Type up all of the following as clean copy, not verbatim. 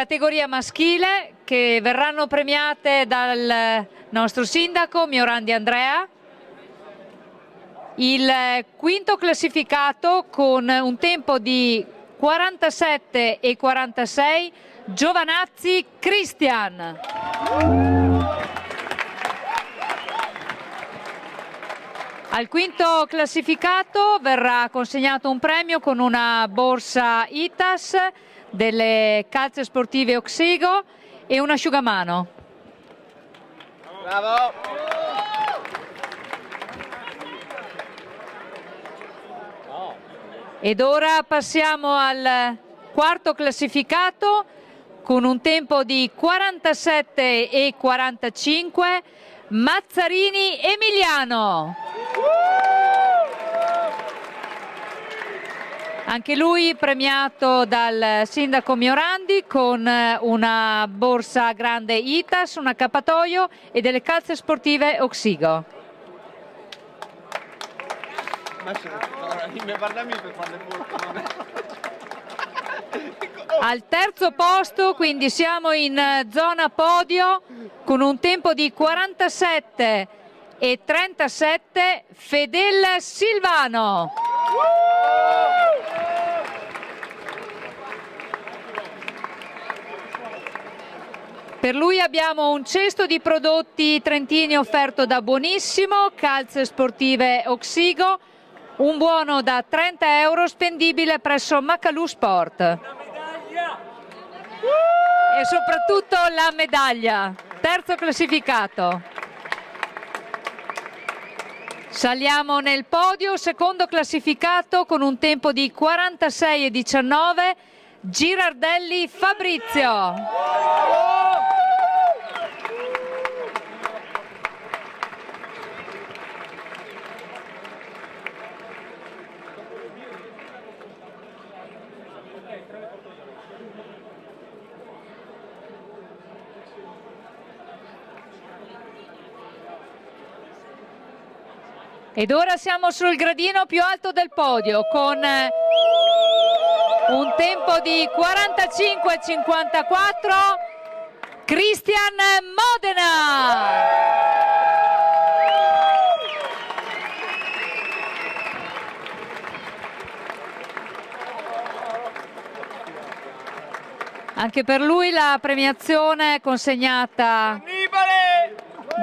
categoria maschile che verranno premiate dal nostro sindaco Miorandi Andrea. Il quinto classificato con un tempo di 47,46 Giovanazzi Cristian. Al quinto classificato verrà consegnato un premio con una borsa ITAS delle calze sportive Oxigo e un asciugamano. Bravo! Ed ora passiamo al quarto classificato con un tempo di 47,45 Mazzarini Emiliano. Anche lui premiato dal sindaco Miorandi con una borsa grande ITAS, un accappatoio e delle calze sportive Oxigo. Al terzo posto, quindi siamo in zona podio, con un tempo di 47,37 Fedel Silvano. Per lui abbiamo un cesto di prodotti trentini offerto da Buonissimo, calze sportive Oxigo, un buono da 30 euro spendibile presso Macalù Sport. E soprattutto la medaglia, terzo classificato. Saliamo nel podio, secondo classificato con un tempo di 46,19 Girardelli Fabrizio. Ed ora siamo sul gradino più alto del podio con un tempo di 45,54 Cristian Modena. Anche per lui la premiazione consegnata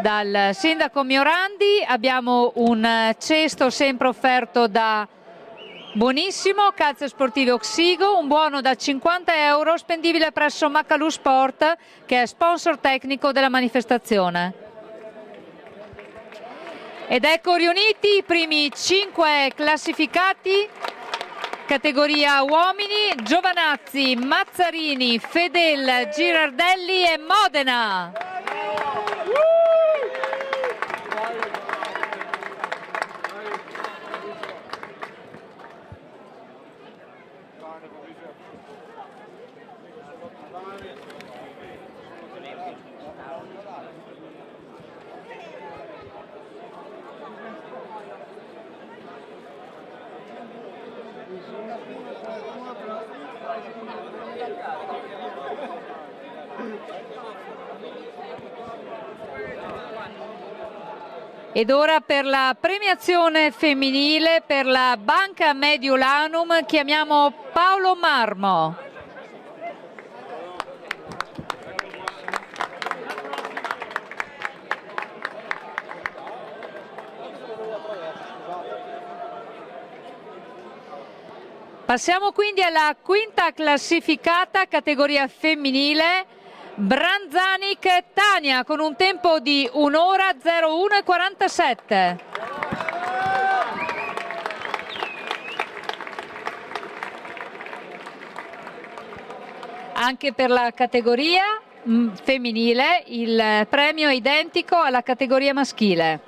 dal sindaco Miorandi. Abbiamo un cesto sempre offerto da Buonissimo, calze sportive Oxigo, un buono da 50 euro spendibile presso Macalù Sport, che è sponsor tecnico della manifestazione. Ed ecco riuniti i primi 5 classificati, categoria uomini: Giovanazzi, Mazzarini, Fedel, Girardelli e Modena. Ed ora per la premiazione femminile per la Banca Mediolanum chiamiamo Paolo Marmo. Passiamo quindi alla quinta classificata, categoria femminile, Branzanic Tania, con un tempo di 1 ora 01,47. Anche per la categoria femminile il premio è identico alla categoria maschile.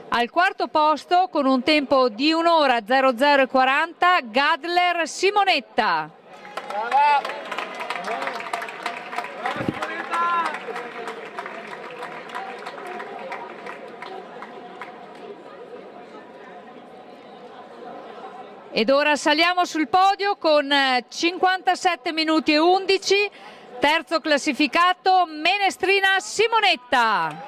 Al quarto posto, con un tempo di 1 ora 00,40, Gadler Simonetta. Ed ora saliamo sul podio con 57 minuti e 11, terzo classificato Menestrina Simonetta.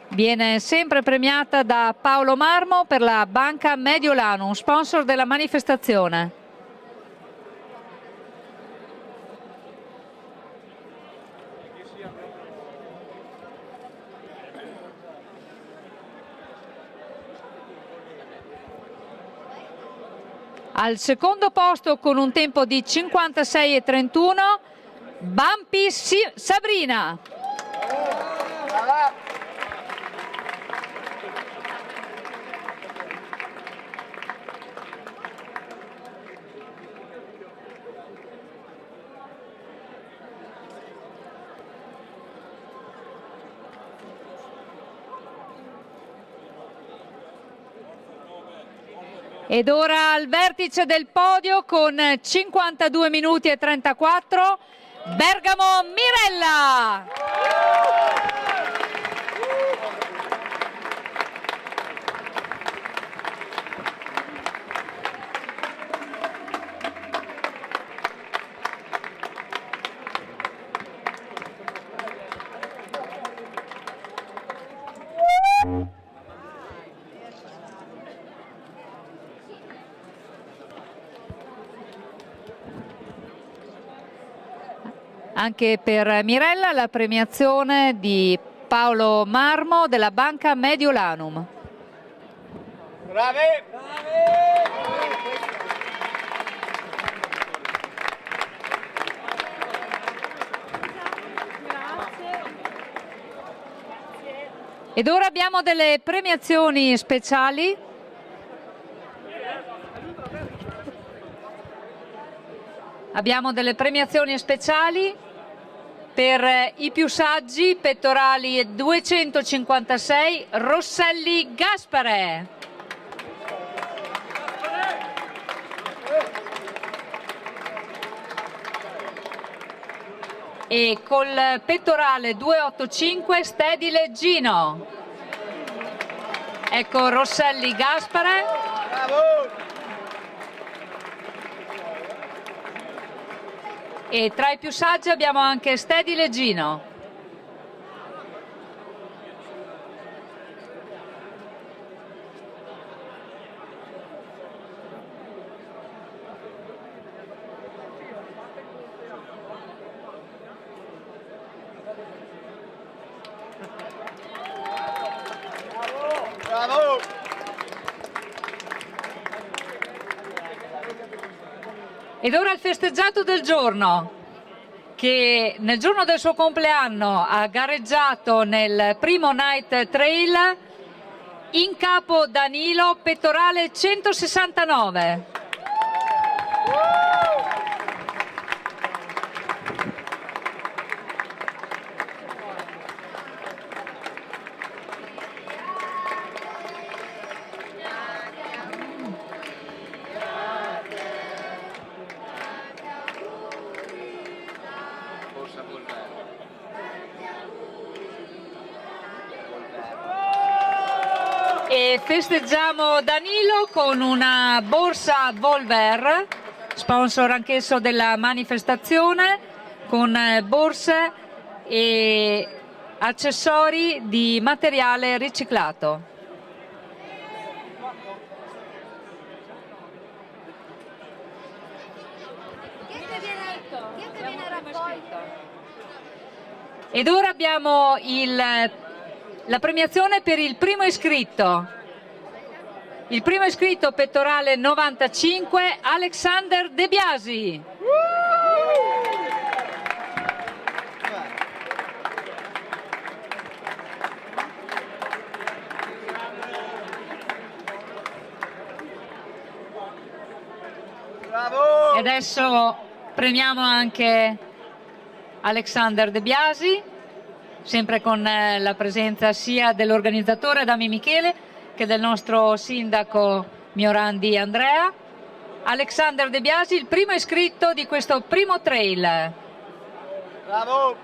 Viene sempre premiata da Paolo Marmo per la Banca Mediolanum, sponsor della manifestazione. Al secondo posto con un tempo di 56,31 Bampi Sabrina. Ed ora al vertice del podio con 52 minuti e 34 Bergamo Mirella. Anche per Mirella la premiazione di Paolo Marmo della Banca Mediolanum. Brave! Ed ora abbiamo delle premiazioni speciali. Abbiamo delle premiazioni speciali per i più saggi, pettorali 256, Rosselli Gaspare. E col pettorale 285, Stedile Gino. Ecco Rosselli Gaspare. Bravo! E tra i più saggi abbiamo anche Stedile Gino. Bravo! Ed ora il festeggiato del giorno, che nel giorno del suo compleanno ha gareggiato nel primo Night Trail, in capo Danilo, pettorale 169. E festeggiamo Danilo con una borsa Volver, sponsor anch'esso della manifestazione, con borse e accessori di materiale riciclato. Ed ora abbiamo la premiazione per il primo iscritto. Il primo iscritto pettorale 95, Alexander De Biasi. Bravo! E adesso premiamo anche Alexander De Biasi, sempre con la presenza sia dell'organizzatore Adami Michele che del nostro sindaco Miorandi Andrea. Alexander De Biasi, il primo iscritto di questo primo trail. Bravo!